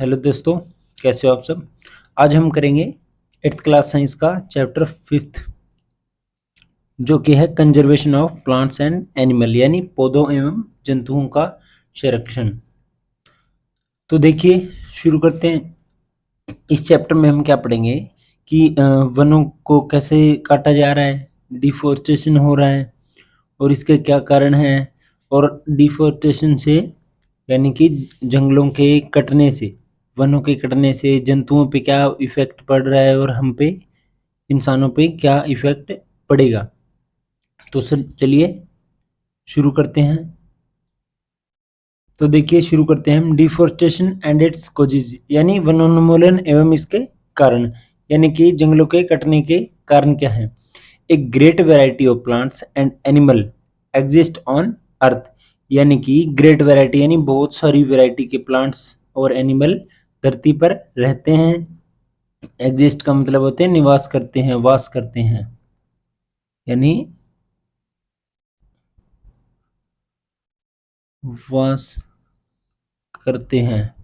Hello दोस्तों, कैसे हो आप सब। आज हम करेंगे 8th क्लास साइंस का चैप्टर 5th जो कि है conservation of plants and animal, यानी पौधों एवं जंतुओं का संरक्षण। तो देखिए, शुरू करते हैं। इस चैप्टर में हम क्या पढ़ेंगे कि वनों को कैसे काटा जा रहा है, डिफोरेस्टेशन हो रहा है और इसके क्या कारण हैं, और डिफोरेस्टेशन से यानी कि जंगलों के कटने से, वनों के कटने से जंतुओं पे क्या इफेक्ट पड़ रहा है और हम पे, इंसानों पे क्या इफेक्ट पड़ेगा। तो सर चलिए शुरू करते हैं। तो देखिए, शुरू करते हैं हम। डिफोरेस्टेशन एंड इट्स कॉजेज, यानी वनोन्मूलन एवं इसके कारण, यानी कि जंगलों के कटने के कारण क्या है। A great variety of plants and animal exist on earth, यानी कि ग्रेट वैरायटी यानी बहुत सारी वैरायटी के प्लांट्स और एनिमल धरती पर रहते हैं। एग्जिस्ट का मतलब होते हैं निवास करते हैं, वास करते हैं, यानी वास करते हैं।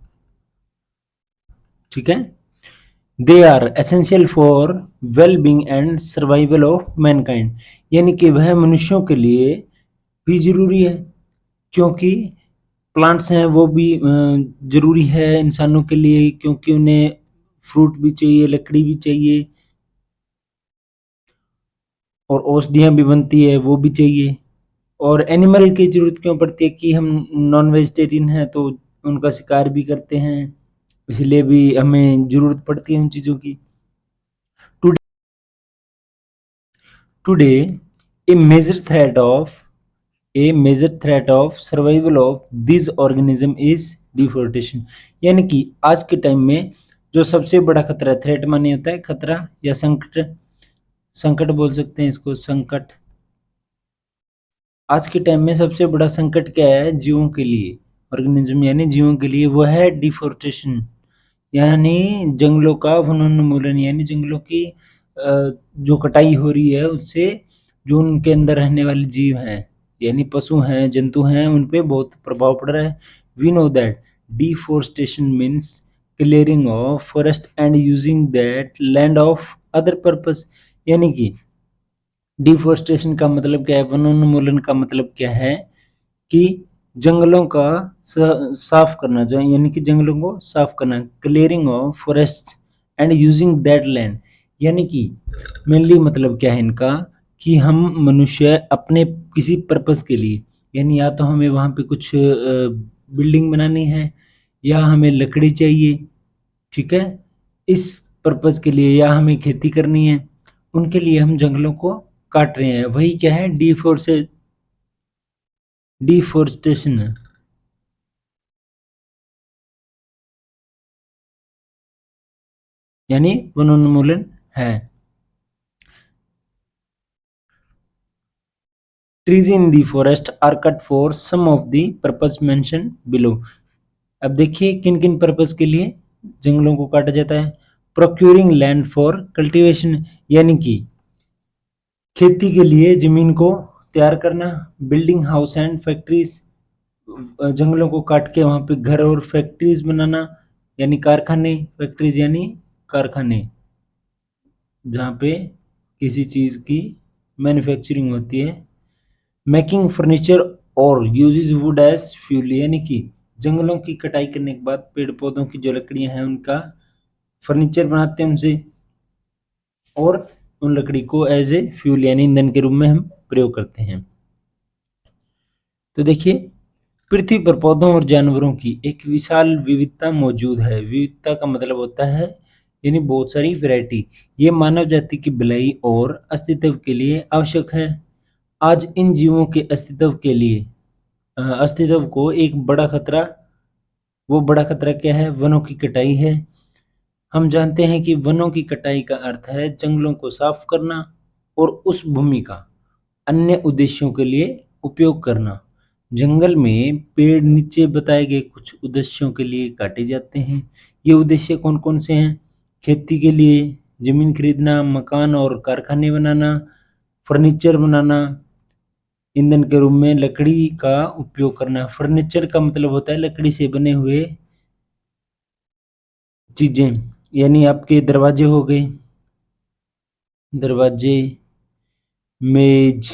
ठीक है। They are essential for well being and survival of mankind, यानी कि वह मनुष्यों के लिए भी जरूरी है, क्योंकि प्लांट्स हैं वो भी जरूरी है इंसानों के लिए, क्योंकि उन्हें फ्रूट भी चाहिए, लकड़ी भी चाहिए और औषधियाँ भी बनती है वो भी चाहिए। और एनिमल की जरूरत क्यों पड़ती है कि हम नॉन वेजिटेरियन हैं तो उनका शिकार भी करते हैं, इसलिए भी हमें जरूरत पड़ती है उन चीज़ों की। Today a major threat of survival of this organism is deforestation, यानी कि आज के टाइम में जो सबसे बड़ा खतरा, थ्रेट माने होता है खतरा या संकट, संकट बोल सकते हैं इसको, संकट। आज के टाइम में सबसे बड़ा संकट क्या है जीवों के लिए, ऑर्गेनिज्म यानी जीवों के लिए, वो है डिफोरेस्टेशन, यानी जंगलों का वनोन्मूलन, यानी जंगलों की जो कटाई हो रही है उससे जो उनके अंदर रहने वाले जीव हैं, यानी पशु हैं, जंतु हैं, उन पे बहुत प्रभाव पड़ रहा है। We know that deforestation means clearing of forest and using that land of other purpose, यानी कि डिफोरेस्टेशन का मतलब क्या है, वनोन्मूलन का मतलब क्या है कि जंगलों का साफ करना, यानी कि जंगलों को साफ करना, clearing of forest and using that land, यानी कि मेनली मतलब क्या है इनका कि हम मनुष्य अपने किसी पर्पस के लिए, यानी या तो हमें वहाँ पे कुछ बिल्डिंग बनानी है या हमें लकड़ी चाहिए, ठीक है, इस पर्पस के लिए, या हमें खेती करनी है, उनके लिए हम जंगलों को काट रहे हैं। वही क्या है, डिफोरेस्टेशन है, यानी वनोन्मूलन है। Trees in the forest are cut for some of the purpose mention below. अब देखिए किन किन पर्पस के लिए जंगलों को काटा जाता है। प्रोक्यूरिंग लैंड फॉर कल्टीवेशन, यानी कि खेती के लिए जमीन को तैयार करना। बिल्डिंग हाउस एंड फैक्ट्रीज, जंगलों को काट के वहाँ पे घर और फैक्ट्रीज बनाना, यानी कारखाने, फैक्ट्रीज यानी कारखाने, जहाँ पे किसी चीज़ की मैन्युफैक्चरिंग होती है। मेकिंग फर्नीचर और यूजेज वुड एज फ्यूल, यानी कि जंगलों की कटाई करने के बाद पेड़ पौधों की जो लकड़ियाँ हैं उनका फर्नीचर बनाते हैं उनसे, और उन लकड़ी को एज ए फ्यूल यानी ईंधन के रूप में हम प्रयोग करते हैं। तो देखिए, पृथ्वी पर पौधों और जानवरों की एक विशाल विविधता मौजूद है। विविधता का मतलब होता है यानी बहुत सारी वैरायटी। ये मानव जाति की भलाई और अस्तित्व के लिए आवश्यक है। आज इन जीवों के अस्तित्व के लिए अस्तित्व को एक बड़ा खतरा, वो बड़ा खतरा क्या है, वनों की कटाई है। हम जानते हैं कि वनों की कटाई का अर्थ है जंगलों को साफ करना और उस भूमि का अन्य उद्देश्यों के लिए उपयोग करना। जंगल में पेड़ नीचे बताए गए कुछ उद्देश्यों के लिए काटे जाते हैं। ये उद्देश्य कौन कौन से हैं? खेती के लिए जमीन खरीदना, मकान और कारखाने बनाना, फर्नीचर बनाना, ईंधन के रूप में लकड़ी का उपयोग करना। फर्नीचर का मतलब होता है लकड़ी से बने हुए चीजें, यानी आपके दरवाजे हो गए, दरवाजे, मेज,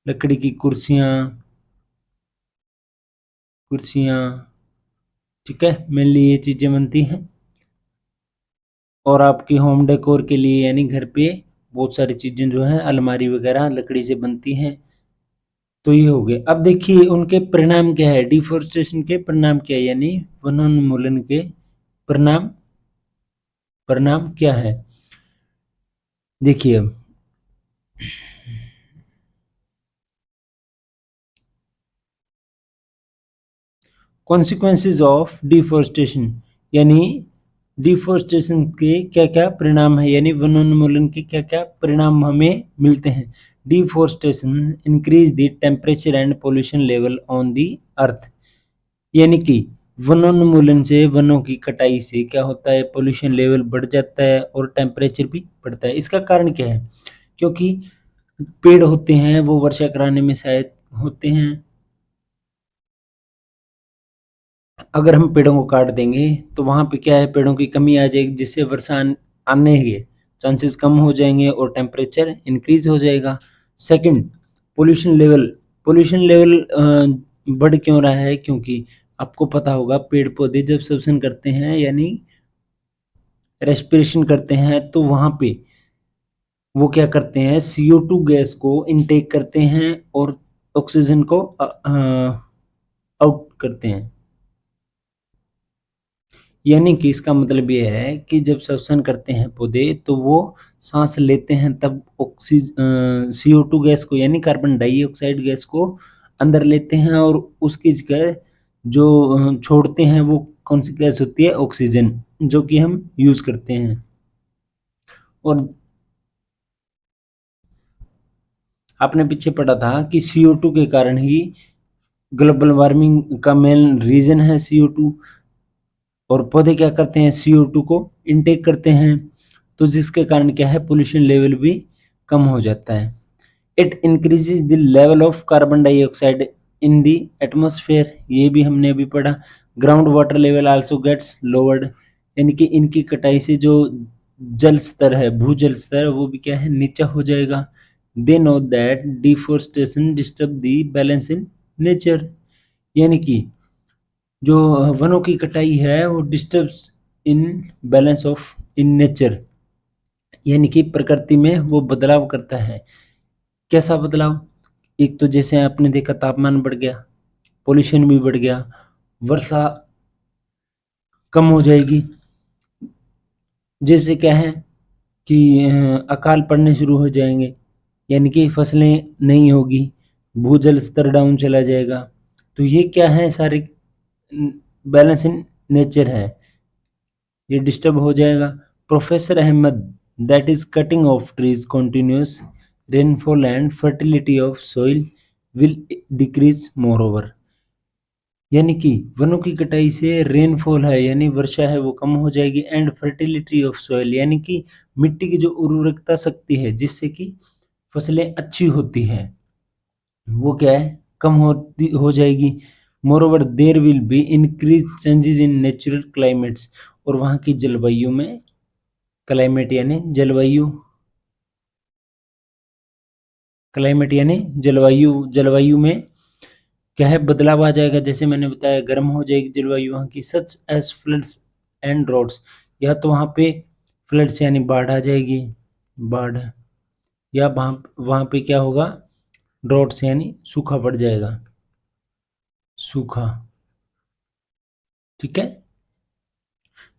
लकड़ी की कुर्सियां, ठीक है, मेनली ये चीजें बनती हैं। और आपकी होम डेकोर के लिए यानी घर पे बहुत सारी चीजें जो है अलमारी वगैरह लकड़ी से बनती हैं। तो ये हो गए। अब देखिए उनके परिणाम क्या है, डिफोरेस्टेशन के परिणाम क्या है, यानी वनोन्मूलन के परिणाम परिणाम क्या है। देखिए अब कॉन्सिक्वेंसेज ऑफ डिफोरेस्टेशन, यानी डिफोरेस्टेशन के क्या क्या परिणाम है, यानी वनोन्मूलन के क्या क्या परिणाम हमें मिलते हैं। Deforestation increase the temperature and pollution level on the earth, यानी कि वनोन्मूलन से, वनों की कटाई से क्या होता है, पोल्यूशन लेवल बढ़ जाता है और टेम्परेचर भी बढ़ता है। इसका कारण क्या है, क्योंकि पेड़ होते हैं वो वर्षा कराने में सहायक होते हैं। अगर हम पेड़ों को काट देंगे तो वहां पे क्या है, पेड़ों की कमी आ जाएगी, जिससे वर्षा आने के चांसेस कम हो जाएंगे और टेम्परेचर इंक्रीज हो जाएगा। सेकंड, पोल्यूशन लेवल बढ़ क्यों रहा है, क्योंकि आपको पता होगा पेड़ पौधे जब श्वसन करते हैं यानी रेस्पिरेशन करते हैं तो वहां पे वो क्या करते हैं, CO2 गैस को इनटेक करते हैं और ऑक्सीजन को आउट करते हैं। यानी कि इसका मतलब ये है कि जब श्वसन करते हैं पौधे तो वो सांस लेते हैं तब CO2 गैस को यानी कार्बन डाइऑक्साइड गैस को अंदर लेते हैं और उसकी जगह जो छोड़ते हैं वो कौन सी गैस होती है, ऑक्सीजन, जो कि हम यूज करते हैं। और आपने पीछे पढ़ा था कि CO2 के कारण ही ग्लोबल वार्मिंग का मेन रीजन है CO2। और पौधे क्या करते हैं, CO2 को इनटेक करते हैं, तो जिसके कारण क्या है, पोल्यूशन लेवल भी कम हो जाता है। It increases the level of carbon dioxide in the atmosphere, ये भी हमने अभी पढ़ा। Ground water level also gets lowered, यानी कि इनकी कटाई से जो जल स्तर है, भूजल स्तर, वो भी क्या है, नीचा हो जाएगा। They know that deforestation disturb the balance in nature, यानी कि जो वनों की कटाई है वो disturbs in balance of in nature, यानी कि प्रकृति में वो बदलाव करता है। कैसा बदलाव, एक तो जैसे आपने देखा तापमान बढ़ गया, पोल्यूशन भी बढ़ गया, वर्षा कम हो जाएगी, जैसे क्या है कि अकाल पड़ने शुरू हो जाएंगे, यानी कि फसलें नहीं होगी, भूजल स्तर डाउन चला जाएगा। तो ये क्या है, सारे बैलेंस इन नेचर है, ये डिस्टर्ब हो जाएगा। Professor Ahmad, that is cutting of trees continuous rainfall and fertility of soil will decrease more over, यानी कि वनों की कटाई से रेनफॉल है यानी वर्षा है वो कम हो जाएगी, एंड फर्टिलिटी ऑफ सॉइल यानी कि मिट्टी की जो उर्वरकता शक्ति है जिससे कि फसलें अच्छी होती हैं, वो क्या है, कम होती हो जाएगी। Moreover there will be increase changes in natural climates, और वहाँ की जलवायु में, क्लाइमेट यानी जलवायु, क्लाइमेट यानी जलवायु, जलवायु में क्या है, बदलाव आ जाएगा। जैसे मैंने बताया गर्म हो जाएगी जलवायु वहाँ की। Such as floods and droughts, या तो वहाँ पे फ्लड्स यानी बाढ़ आ जाएगी, बाढ़, या वहाँ वहाँ पे क्या होगा, ड्रॉट्स यानी सूखा पड़ जाएगा, सूखा, ठीक है।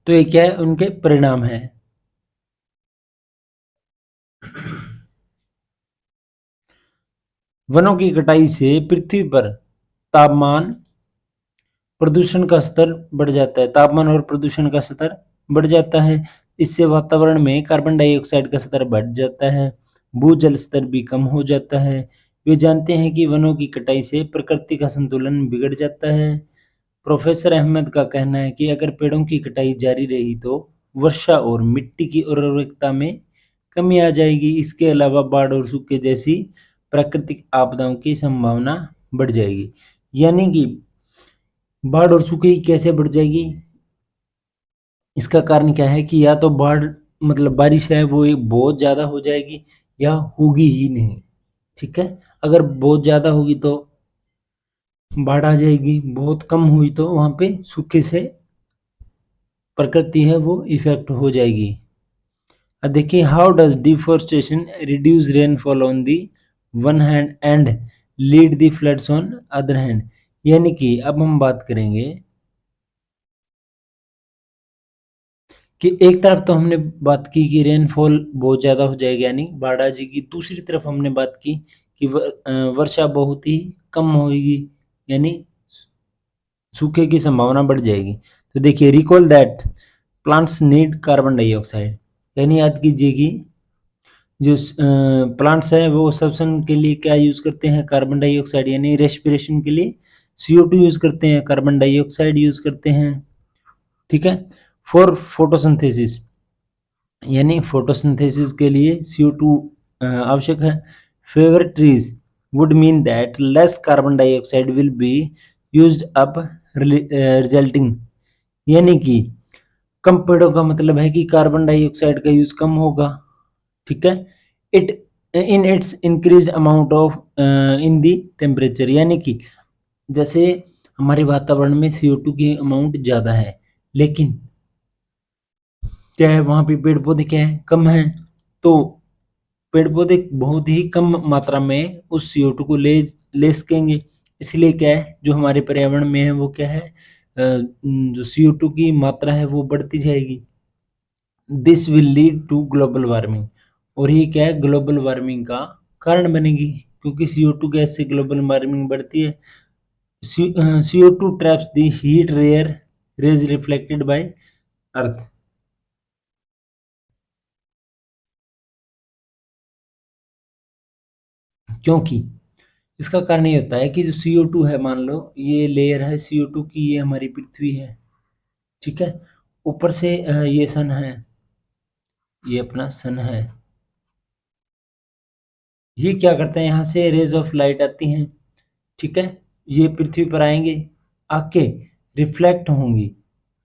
तो ये क्या है, उनके परिणाम है। वनों की कटाई से पृथ्वी पर तापमान, प्रदूषण का स्तर बढ़ जाता है, तापमान और प्रदूषण का स्तर बढ़ जाता है। इससे वातावरण में कार्बन डाइऑक्साइड का स्तर बढ़ जाता है, भूजल स्तर भी कम हो जाता है। वे जानते हैं कि वनों की कटाई से प्रकृति का संतुलन बिगड़ जाता है। प्रोफेसर अहमद का कहना है कि अगर पेड़ों की कटाई जारी रही तो वर्षा और मिट्टी की उर्वरकता में कमी आ जाएगी। इसके अलावा बाढ़ और सूखे जैसी प्राकृतिक आपदाओं की संभावना बढ़ जाएगी, यानी कि बाढ़ और सूखे की कैसे बढ़ जाएगी, इसका कारण क्या है कि या तो बाढ़ मतलब बारिश है वो बहुत ज़्यादा हो जाएगी या होगी ही नहीं, ठीक है? अगर बहुत ज़्यादा होगी तो बाढ़ आ जाएगी, बहुत कम हुई तो वहाँ पे सूखे से प्रकृति है वो इफ़ेक्ट हो जाएगी। अब देखिए how does deforestation reduce rainfall on the one hand and lead the floods on other hand. यानी कि अब हम बात करेंगे कि एक तरफ तो हमने बात की कि रेनफॉल बहुत ज़्यादा हो जाएगी यानी बाढ़ आ जाएगी, दूसरी तरफ हमने बात की कि वर्षा बहुत ही कम होएगी यानी सूखे की संभावना बढ़ जाएगी। तो देखिए recall that plants need carbon dioxide, यानी याद कीजिए कि जो प्लांट्स है वो श्वसन के लिए क्या यूज़ करते हैं, कार्बन डाइऑक्साइड, यानी रेस्पिरेशन के लिए CO2 यूज़ करते हैं, कार्बन डाइऑक्साइड यूज़ करते हैं, ठीक है। फॉर फोटोसिंथेसिस, यानी फोटोसिंथेसिस के लिए CO2 आवश्यक है। Favour trees would mean that less carbon dioxide will be used up resulting, यानी कि कम पेड़ों का मतलब है कि कार्बन डाइऑक्साइड का यूज कम होगा, ठीक है। It in its increase amount of in the temperature, यानी कि जैसे हमारे वातावरण में CO2 की अमाउंट ज़्यादा है लेकिन क्या है वहाँ पे पेड़ पौधे क्या है कम है, तो पेड़ पौधे बहुत ही कम मात्रा में उस CO2 को ले सकेंगे, इसलिए क्या है जो हमारे पर्यावरण में है वो क्या है जो CO2 की मात्रा है वो बढ़ती जाएगी। This will lead to global warming, और ये क्या है ग्लोबल वार्मिंग का कारण बनेगी, क्योंकि CO2 गैस से ग्लोबल वार्मिंग बढ़ती है। CO2 traps the heat rare rays reflected by earth, क्योंकि इसका कारण ये होता है कि जो CO2 है, मान लो ये लेयर है CO2 की, ये हमारी पृथ्वी है, ठीक है। ऊपर से ये सन है, ये अपना सन है, ये क्या करते हैं यहाँ से रेज ऑफ लाइट आती हैं, ठीक है। ये पृथ्वी पर आएंगे, आके रिफ्लेक्ट होंगी,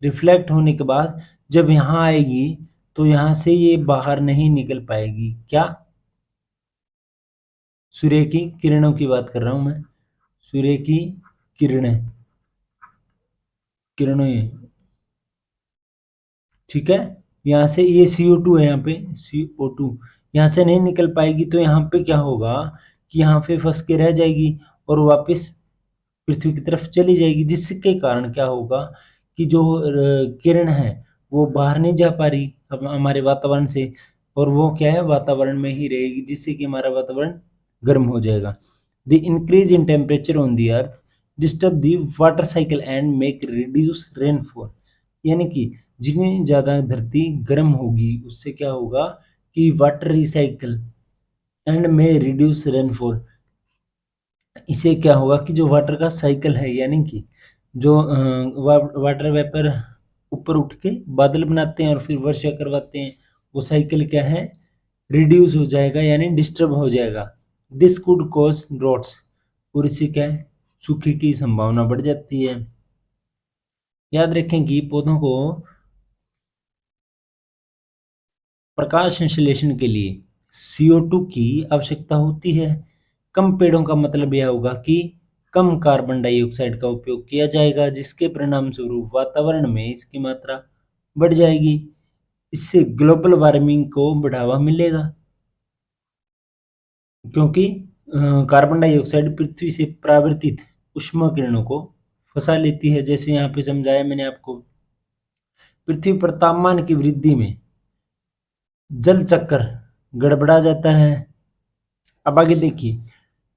रिफ्लेक्ट होने के बाद जब यहाँ आएगी तो यहाँ से ये बाहर नहीं निकल पाएगी, क्या, सूर्य की किरणों की बात कर रहा हूँ मैं, सूर्य की किरणें, किरणें, ठीक है। यहाँ से ये CO2 है, यहाँ पे CO2 यहाँ से नहीं निकल पाएगी तो यहाँ पे क्या होगा कि यहाँ पे फंस के रह जाएगी और वापस पृथ्वी की तरफ चली जाएगी, जिसके कारण क्या होगा कि जो किरण है वो बाहर नहीं जा पा रही हमारे वातावरण से, और वो क्या है वातावरण में ही रहेगी, जिससे कि हमारा वातावरण गर्म हो जाएगा। The increase in temperature on the earth disturb the water cycle and make reduce rainfall, यानी कि जितनी ज़्यादा धरती गर्म होगी उससे क्या होगा कि वाटर रिसाइकल एंड में रिड्यूस रेनफॉल, इससे क्या होगा कि जो वाटर का साइकिल है, यानी कि जो वाटर वेपर ऊपर उठ के बादल बनाते हैं और फिर वर्षा करवाते हैं, वो साइकिल क्या है रिड्यूस हो जाएगा यानी डिस्टर्ब हो जाएगा। दिस कुड कॉज ड्रॉट्स, और इससे क्या है सूखे की संभावना बढ़ जाती है। याद रखें कि पौधों को प्रकाश संश्लेषण के लिए CO2 की आवश्यकता होती है। कम पेड़ों का मतलब यह होगा कि कम कार्बन डाइऑक्साइड का उपयोग किया जाएगा, जिसके परिणाम स्वरूप वातावरण में इसकी मात्रा बढ़ जाएगी। इससे ग्लोबल वार्मिंग को बढ़ावा मिलेगा, क्योंकि कार्बन डाइऑक्साइड पृथ्वी से परावर्तित ऊष्मा किरणों को फंसा लेती है। जैसे यहाँ पे समझाया मैंने आपको, पृथ्वी पर तापमान की वृद्धि में जल चक्र गड़बड़ा जाता है। अब आगे देखिए,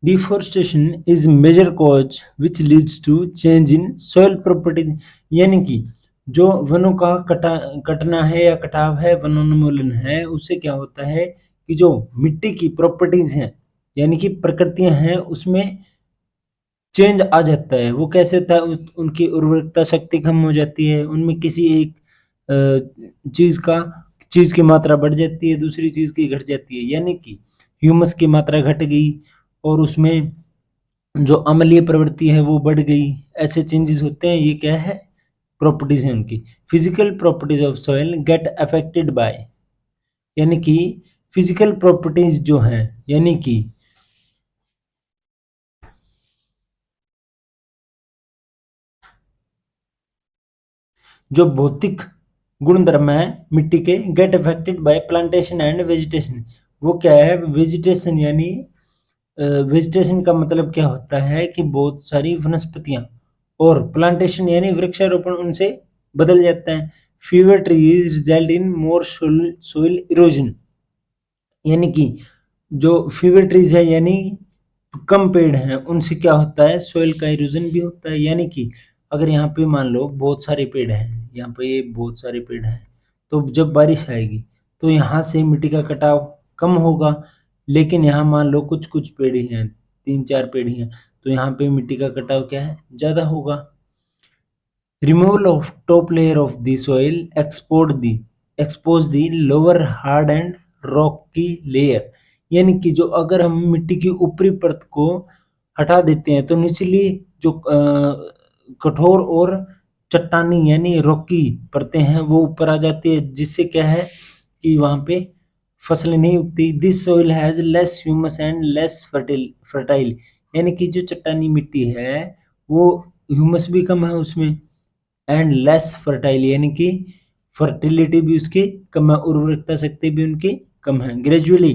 deforestation is major cause which leads to change in soil property, यानी कि जो वनों का कटना है या कटाव है, वनोन्मूलन है, उससे क्या होता है कि जो मिट्टी की प्रॉपर्टीज हैं यानी कि प्रकृतियां हैं उसमें चेंज आ जाता है। वो कैसे होता है उनकी उर्वरकता शक्ति कम हो जाती है, उनमें किसी एक चीज का चीज की मात्रा बढ़ जाती है, दूसरी चीज की घट जाती है, यानी कि ह्यूमस की मात्रा घट गई और उसमें जो अम्लीय प्रवृत्ति है वो बढ़ गई। ऐसे चेंजेस होते हैं, ये क्या है प्रॉपर्टीज हैं उनकी। Physical properties of soil get affected by, यानी कि फिजिकल प्रॉपर्टीज जो हैं, यानी कि जो भौतिक गुणधर्म है मिट्टी के, get affected by plantation and vegetation. वो क्या है, वेजिटेशन, यानी वेजिटेशन का मतलब क्या होता है कि बहुत सारी वनस्पतियां, और प्लांटेशन यानी वृक्षारोपण उनसे बदल जाता है। Fever trees result in more soil erosion, यानी कि जो फीवर ट्रीज है यानी कम पेड़ हैं, उनसे क्या होता है, सोइल का इरोजन भी होता है। यानी कि अगर यहाँ पे मान लो बहुत सारे पेड़ हैं, यहाँ पे ये बहुत सारे पेड़ हैं, तो जब बारिश आएगी तो यहाँ से मिट्टी का कटाव कम होगा। लेकिन यहाँ मान लो कुछ कुछ पेड़ ही हैं, 3-4 पेड़ ही हैं, तो यहाँ पे मिट्टी का कटाव क्या है, ज़्यादा होगा। Removal of top layer of the soil expose the lower hard and rocky layer, यानी कि जो अगर हम मिट्टी की ऊपरी परत को हटा देते हैं तो निचली जो कठोर और चट्टानी यानी रॉकी परतें हैं वो ऊपर आ जाती है, जिससे क्या है कि वहाँ पे फसलें नहीं उगती। This soil has less humus and less fertile, यानी कि जो चट्टानी मिट्टी है वो ह्यूमस भी कम है उसमें, एंड लेस फर्टाइल, यानी कि फर्टिलिटी भी उसकी कम है, उर्वरकता शक्ति भी उनकी कम है। Gradually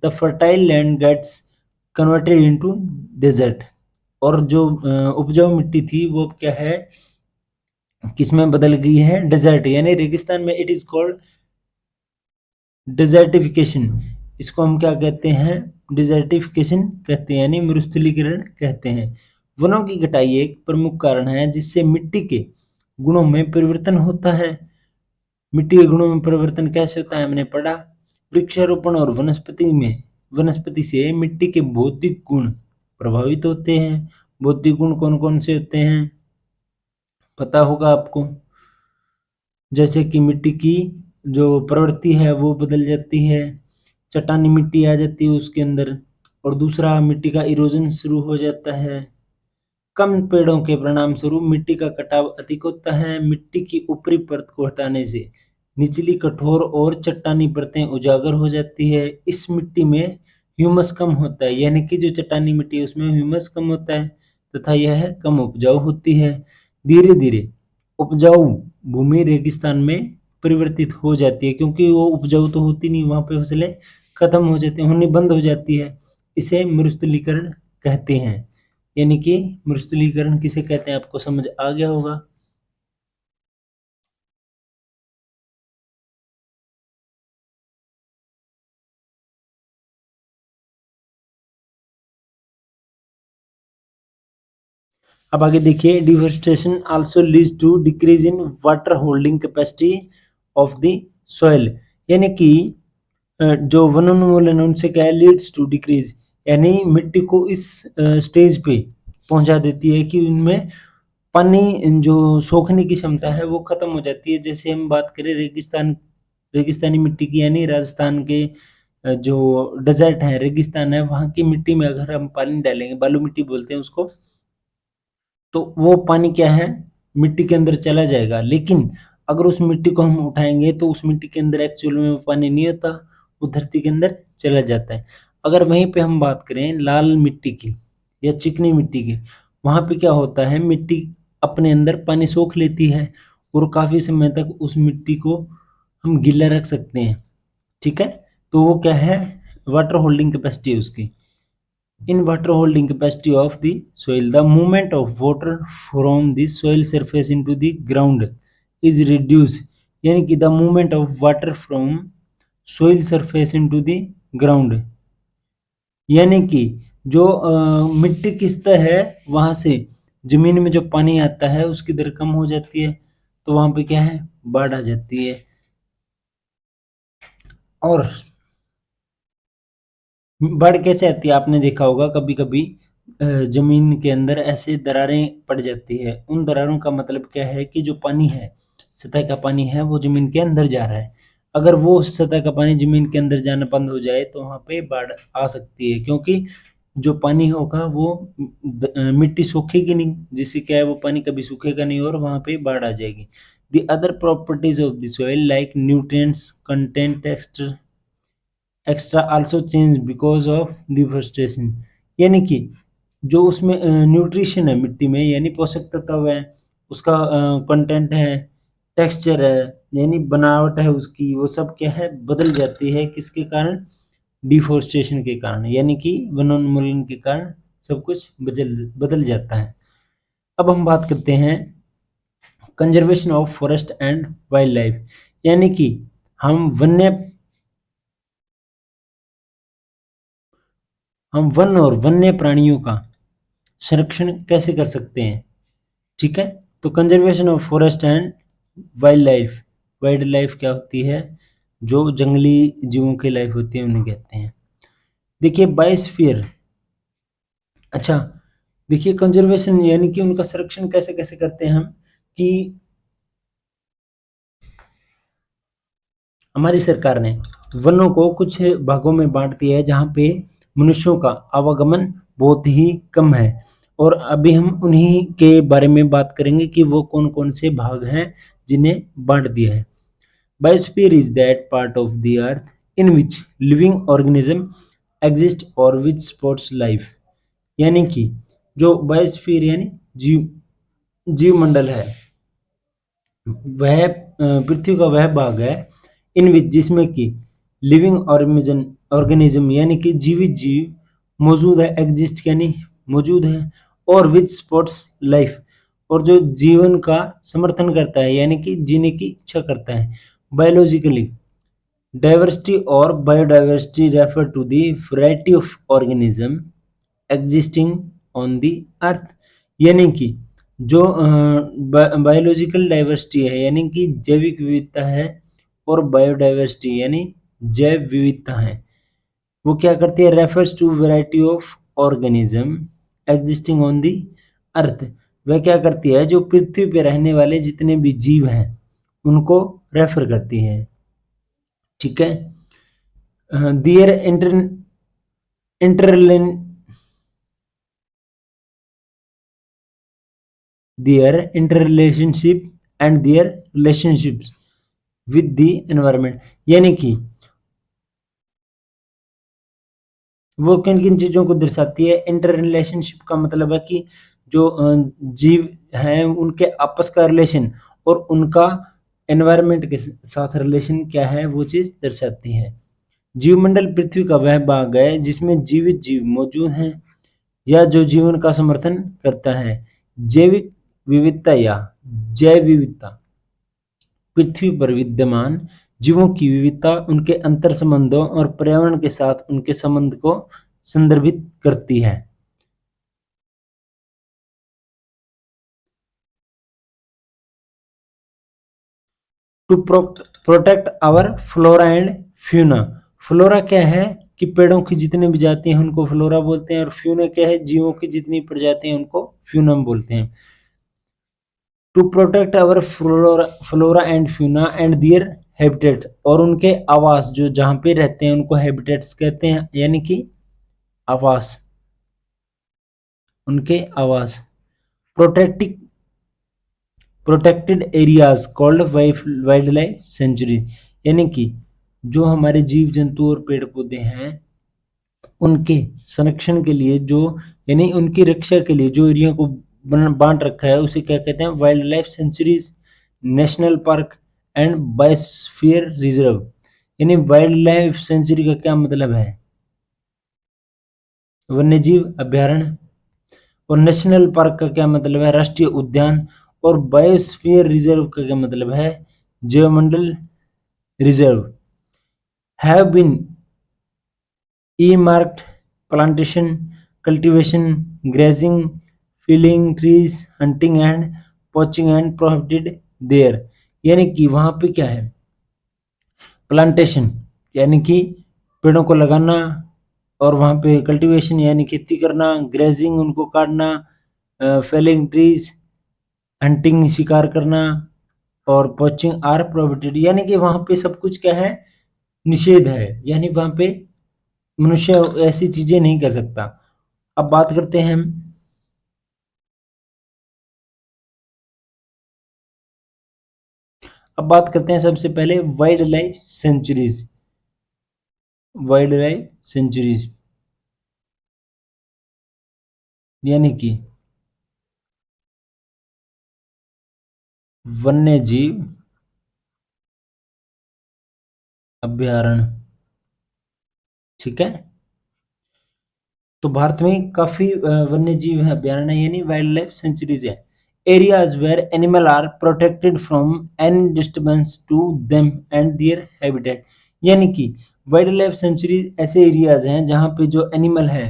the fertile land gets converted into desert, और जो उपजाऊ मिट्टी थी वो क्या है, किसमें बदल गई है, डेजर्ट यानी रेगिस्तान में। इट इज कॉल्ड डिजर्टिफिकेशन, इसको हम क्या कहते हैं, डिजर्टिफिकेशन कहते हैं, यानी मरुस्थलीकरण कहते हैं। वनों की कटाई एक प्रमुख कारण है जिससे मिट्टी के गुणों में परिवर्तन होता है। मिट्टी के गुणों में परिवर्तन कैसे होता है हमने पढ़ा। वृक्षारोपण और वनस्पति से मिट्टी के भौतिक गुण प्रभावित होते हैं। भौतिक गुण कौन कौन से होते हैं पता होगा आपको, जैसे कि मिट्टी की जो प्रवृत्ति है वो बदल जाती है, चट्टानी मिट्टी आ जाती है उसके अंदर, और दूसरा मिट्टी का इरोजन शुरू हो जाता है। कम पेड़ों के परिणाम स्वरूप मिट्टी का कटाव अधिक होता है। मिट्टी की ऊपरी परत को हटाने से निचली कठोर और चट्टानी परतें उजागर हो जाती है। इस मिट्टी में ह्यूमस कम होता है, यानी कि जो चट्टानी मिट्टी है उसमें ह्यूमस कम होता है तथा यह कम उपजाऊ होती है। धीरे धीरे उपजाऊ भूमि रेगिस्तान में परिवर्तित हो जाती है, क्योंकि वो उपजाऊ तो होती नहीं, वहां पे फसलें खत्म हो जाती, होनी बंद हो जाती है। इसे मरुस्थलीकरण कहते हैं। यानी कि मरुस्थलीकरण किसे कहते हैं आपको समझ आ गया होगा। अब आगे देखिए, deforestation also leads to decrease in water holding capacity of the soil, यानी कि जो वनोन्मूलन है उनसे क्या है, लीड्स टू डिक्रीज, यानी मिट्टी को इस स्टेज पे पहुंचा देती है कि उनमें पानी जो सोखने की क्षमता है वो खत्म हो जाती है। जैसे हम बात करें रेगिस्तानी मिट्टी की, यानी राजस्थान के जो डेजर्ट है, रेगिस्तान है, वहाँ की मिट्टी में अगर हम पानी डालेंगे, बालू मिट्टी बोलते हैं उसको, तो वो पानी क्या है, मिट्टी के अंदर चला जाएगा। लेकिन अगर उस मिट्टी को हम उठाएंगे तो उस मिट्टी के अंदर एक्चुअल में वो पानी नहीं होता, वो धरती के अंदर चला जाता है। अगर वहीं पे हम बात करें लाल मिट्टी की या चिकनी मिट्टी की, वहाँ पे क्या होता है, मिट्टी अपने अंदर पानी सोख लेती है और काफ़ी समय तक उस मिट्टी को हम गीला रख सकते हैं। ठीक है, तो वो क्या है, वाटर होल्डिंग कैपेसिटी है उसकी। In water holding capacity of the soil, the movement of water from the soil surface into the ground is reduced, यानी कि the movement of water from soil surface into the ground, यानी कि जो मिट्टी की सतह है वहां से जमीन में जो पानी आता है उसकी दर कम हो जाती है, तो वहां पे क्या है, बाढ़ आ जाती है। और बाढ़ कैसे आती है, आपने देखा होगा कभी कभी जमीन के अंदर ऐसे दरारें पड़ जाती है। उन दरारों का मतलब क्या है कि जो पानी है, सतह का पानी है, वो जमीन के अंदर जा रहा है। अगर वो सतह का पानी जमीन के अंदर जाना बंद हो जाए तो वहां पे बाढ़ आ सकती है, क्योंकि जो पानी होगा वो मिट्टी सूखेगी नहीं, जिससे क्या है वो पानी कभी सूखेगा नहीं और वहाँ पे बाढ़ आ जाएगी। The other properties of the soil like nutrients content extra also change because of deforestation. यानी कि जो उसमें न्यूट्रिशन है मिट्टी में, यानी पोषक तत्व है, उसका कंटेंट है, टेक्सचर है, यानी बनावट है उसकी, वो सब क्या है बदल जाती है। किसके कारण? डिफोरेस्टेशन के कारण, यानी कि वनोन्मूलन के कारण सब कुछ बदल बदल जाता है। अब हम बात करते हैं conservation of forest and wild life, यानी कि हम वन और वन्य प्राणियों का संरक्षण कैसे कर सकते हैं। ठीक है, तो conservation of forest and wild life, wild life क्या होती है? जो जंगली जीवों की लाइफ होती है उन्हें कहते हैं। देखिए बायोस्फीयर, अच्छा देखिए कंजर्वेशन यानी कि उनका संरक्षण कैसे कैसे करते हैं हम, कि हमारी सरकार ने वनों को कुछ भागों में बांट दिया है जहाँ पे मनुष्यों का आवागमन बहुत ही कम है, और अभी हम उन्हीं के बारे में बात करेंगे कि वो कौन कौन से भाग हैं जिन्हें बांट दिया है। Biosphere is that part of the earth in which living organism exist और विच सपोर्ट्स लाइफ, यानी कि जो बायोस्फीयर यानी जीव मंडल है, वह पृथ्वी का वह भाग है इन विच जिसमें कि लिविंग ऑर्गेनिज्म यानी कि जीवित जीव मौजूद है, एग्जिस्ट यानी मौजूद है, और विच सपोर्ट्स लाइफ, और जो जीवन का समर्थन करता है यानी कि जीने की इच्छा करता है। बायोलॉजिकली डाइवर्सिटी और biodiversity refer to the variety of organism existing on the earth, यानी कि जो बायोलॉजिकल डाइवर्सिटी है यानी कि जैविक विविधता है, और बायोडाइवर्सिटी यानी जैव विविधता है, वो क्या करती है? Refers to variety of organism existing on the earth, वह क्या करती है? जो पृथ्वी पे रहने वाले जितने भी जीव हैं उनको रेफर करती है। ठीक है, दियर inter their interrelationship and their relationships with the environment, यानी कि वो किन किन चीज़ों को दर्शाती है। इंटर रिलेशनशिप का मतलब है कि जो जीव हैं उनके आपस का रिलेशन और उनका एनवायरनमेंट के साथ रिलेशन क्या है वो चीज़ दर्शाती है। जीवमंडल पृथ्वी का वह भाग है जिसमें जीवित जीव मौजूद हैं या जो जीवन का समर्थन करता है। जैविक विविधता या जैव विविधता पृथ्वी पर विद्यमान जीवों की विविधता उनके अंतर संबंधों और पर्यावरण के साथ उनके संबंध को संदर्भित करती है। To protect our flora and fauna, flora क्या है कि पेड़ों की जितनी भी जाति हैं उनको फ्लोरा बोलते हैं, और फ्यूना क्या है? जीवों की जितनी प्रजाति हैं उनको फ्यूनम बोलते हैं। To protect our flora and fauna and their habitats, और उनके आवास जो जहाँ पे रहते हैं उनको हैबिटेट्स कहते हैं, यानी कि आवास, उनके आवास। Protecting protected areas called wild life sanctuary, यानी कि जो हमारे जीव जंतु और पेड़ पौधे हैं उनके संरक्षण के लिए जो यानी उनकी रक्षा के लिए जो एरिया को बांट रखा है उसे क्या कहते हैं? Wild life sanctuaries, national park and biosphere reserve. यानी वाइल्ड लाइफ सेंचुरी का क्या मतलब है? वन्यजीव अभ्यारण्य। और नेशनल पार्क का क्या मतलब है? राष्ट्रीय उद्यान। और बायोस्फीयर रिजर्व का क्या मतलब है? जैवमंडल reserve. Have been earmarked plantation, cultivation, grazing, felling trees, hunting and poaching and prohibited there, यानी कि वहाँ पे क्या है? प्लांटेशन यानी कि पेड़ों को लगाना, और वहाँ पे कल्टीवेशन यानी खेती करना, ग्रेजिंग उनको काटना, फेलिंग ट्रीज हंटिंग शिकार करना, और पोचिंग आर प्रोहिबिटेड, यानी कि वहाँ पे सब कुछ क्या है? निषेध है, यानी वहाँ पे मनुष्य ऐसी चीजें नहीं कर सकता। अब बात करते हैं हम सबसे पहले wild life sanctuaries. Wild life sanctuaries यानी कि वन्य जीव अभ्यारण्य। ठीक है, तो भारत में काफी वन्य जीव है अभ्यारण्य यानी वाइल्ड लाइफ सेंचुरीज है। Areas where animal are protected from any disturbance to them and their habitat. यानी कि वाइल्ड लाइफ सेंचुरीज ऐसे एरियाज हैं जहाँ पे जो एनिमल है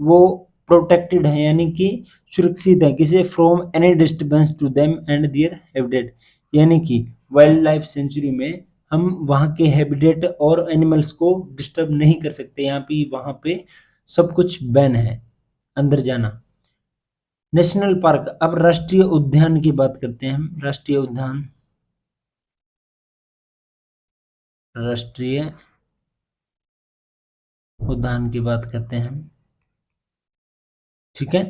वो प्रोटेक्टेड है यानी कि सुरक्षित है, किसे, from any disturbance to them and their habitat. यानी कि वाइल्ड लाइफ सेंचुरी में हम वहाँ के हैबिटेट और एनिमल्स को डिस्टर्ब नहीं कर सकते, यहाँ पे वहाँ पे सब कुछ बैन है अंदर जाना। नेशनल पार्क, अब राष्ट्रीय उद्यान की बात करते हैं हम। राष्ट्रीय उद्यान, राष्ट्रीय उद्यान की बात करते हैं हम। ठीक है,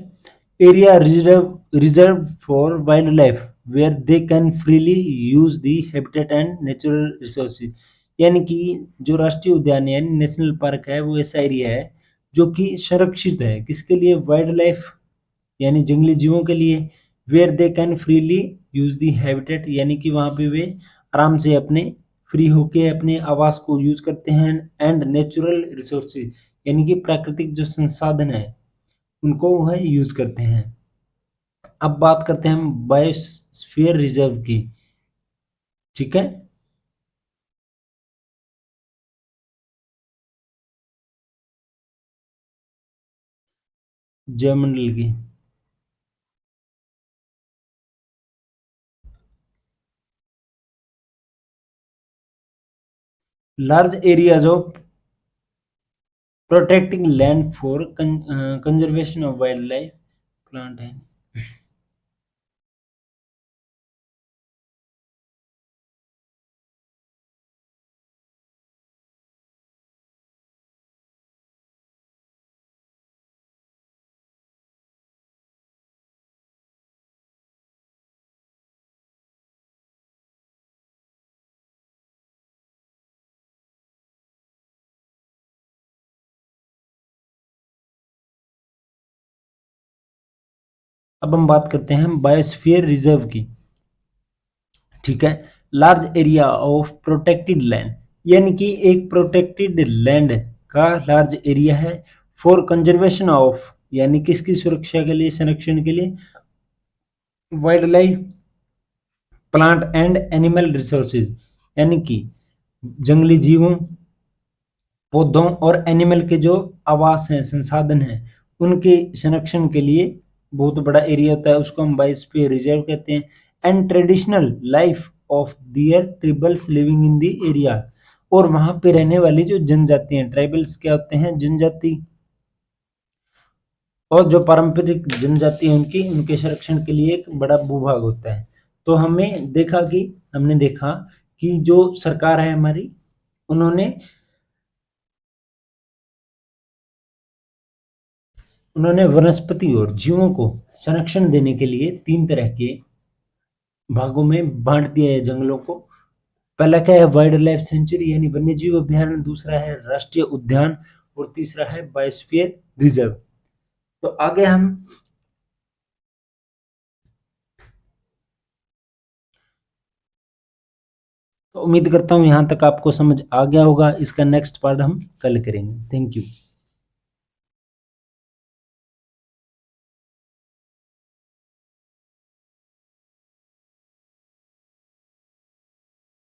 area reserve for wildlife where they can freely use the habitat and natural resources. यानी कि जो राष्ट्रीय उद्यान है यानी नेशनल पार्क है वो ऐसा एरिया है जो कि सुरक्षित है, किसके लिए, वाइल्ड लाइफ यानी जंगली जीवों के लिए। Where they can freely use the habitat यानी कि वहाँ पे वे आराम से अपने फ्री होके अपने आवास को यूज करते हैं। एंड नेचुरल रिसोर्सेज यानी कि प्राकृतिक जो संसाधन है उनको वह यूज करते हैं। अब बात करते हैं हम बायोस्फीयर रिजर्व की। ठीक है, जयमंडल की। Large areas of protecting land for conservation of wild life plant है। अब हम बात करते हैं बायोस्फीयर रिजर्व की। ठीक है, large area of protected land यानी कि एक प्रोटेक्टेड लैंड का लार्ज एरिया है फॉर कंजर्वेशन ऑफ यानी किसकी सुरक्षा के लिए, संरक्षण के लिए, wild life plant and animal resources यानी कि जंगली जीवों, पौधों और एनिमल के जो आवास हैं, संसाधन हैं, उनके संरक्षण के लिए बहुत बड़ा एरिया होता है, उसको हम बायोस्फीयर रिजर्व कहते हैं। And traditional life of their tribals living in the area, और वहां पे रहने वाली जो जनजाति हैं, ट्राइबल्स क्या होते हैं, जनजाति, और जो पारंपरिक जनजाति है उनकी, उनके संरक्षण के लिए एक बड़ा भूभाग होता है। तो हमने देखा कि जो सरकार है हमारी, उन्होंने उन्होंने वनस्पति और जीवों को संरक्षण देने के लिए तीन तरह के भागों में बांट दिया है जंगलों को। पहला क्या है, वाइल्ड लाइफ सेंचुरी यानी वन्य जीव अभ्यारण्य, दूसरा है राष्ट्रीय उद्यान और तीसरा है बायोस्फीयर रिजर्व। तो आगे हम, तो उम्मीद करता हूँ यहाँ तक आपको समझ आ गया होगा। इसका नेक्स्ट पार्ट हम कल करेंगे। Thank you.